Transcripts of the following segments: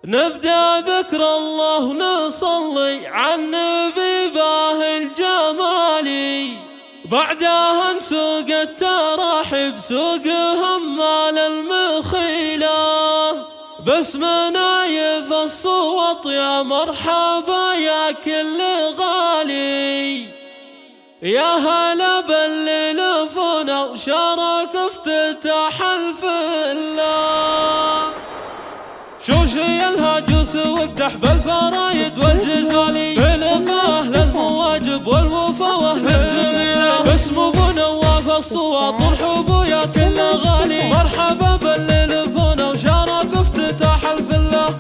نبدأ ذكر الله ونصلي على النبي باه الجمالي، بعدها نسوق التراحب سوقهم مال المخيلة، باسمنا يفى الصوت يا مرحبا يا كل غالي، يا هلا باللي لفونا وشارك افتتاح الفلة. شوشي الهاجوس واقدح بالفرايد والجزالي، بلفاه للمواجب والوفا واهل الجميلة، باسم ابو نواف الصوات ارحبوا يا كل غالي، مرحبا باللي لفونا وشارك افتتاح الفلة.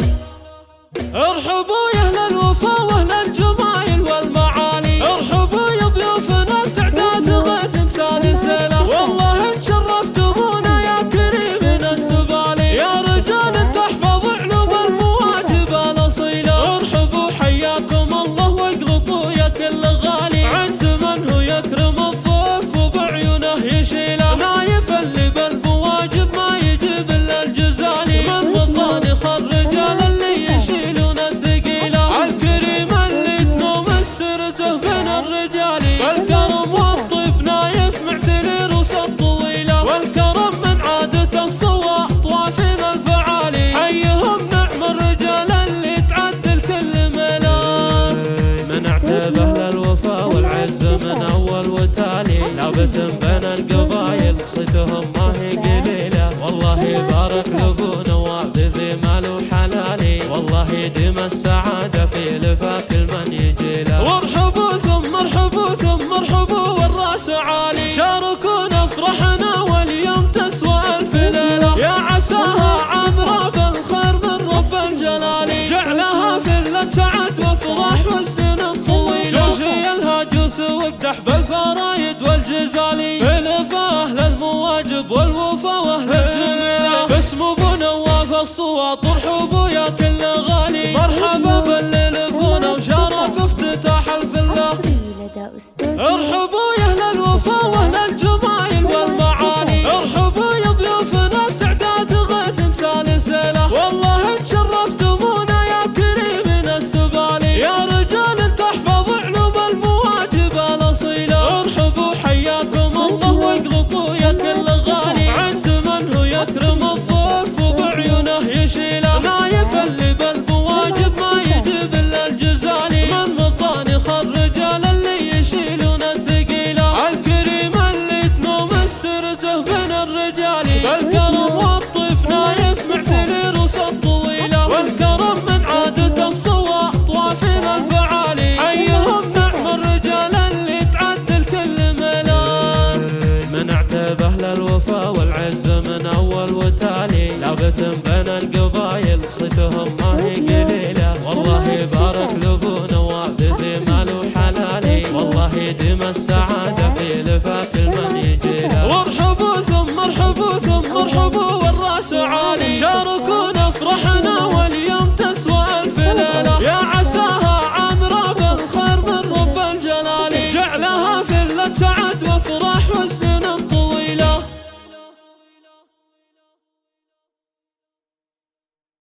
ارحبوا يا اهل الوفا واهل الجمايل والمعالي، ارحبوا يا ضيوفنا التعداد غيث سالسلة، والله ان شرفتمونا يا كريم السبالي، يا رجال تحفظ علوم المواجب الاصيلة. ارحبوا حياكم الله واقلطوا يا كل غالي، عند من هو يكرم الضيف وبعيونه يشيله، نايف اللي بالمواجب ما يجيب الا الجزالي، من وطني الرجال اللي يشيلون الثقيله، الكريم اللي تنوم سرته بين الرجال، والكرم والطيب نايف معتلي روس الطويله، والكرم من عاده الصواء طوافين الفعالي، حيهم نعم الرجال اللي تعدل كل ميلان، من اعتبه للوفا والعز من اول وتالي، ثابت بين القبايل صيتهم ما هي قليله، والله بارك لابو نواف ذي مال وحلالي، والله يديم السعاده في لفا كل من يجيله. وارحبوا ثم ارحبوا ثم ارحبوا والراس عالي، شاركونا افرحنا واليوم تسوى الف ليله، يا عساها عامره بالخير من رب الجلال، جعلها فله سعد وافراح وسنين طويله. شوشي الهاجوس واقدح بالفرايد والجزالي، بلفاه للمواجب والوفا واهل الجميله، باسم ابو نواف الصوات ارحبوا يا كل غالي، مرحبا باللي لفونا وشارك افتتاح الفله. ارحبوا يا اهل الوفا واهل الجمايل والمعالي، ارحبوا يا ضيوفنا التعداد غيث سالسلة، والله ان شرفتمونا يا كريم السبالي، يا رجال تحفظ علوم المواجب الاصيله. ارحبوا حياكم الله واقلطوا يا كل غالي، عند من هو يكرم الضيف وبعيونه يشيله، نايف اللي بالمواجب ما يجيب الا الجزالي، من مطانخ الرجال اللي يشيلون الثقيله، الكريم اللي تنوم سرته بين الرجال، بالكرم والطيف نايف معتلي روس الطويله، والكرم من عاده الصواء طوافين الفعالي، حيهم نعم الرجال اللي تعدل كل ميلان، من اعتبه للوفا والعز من اول وتالي، ثابت بين القبائل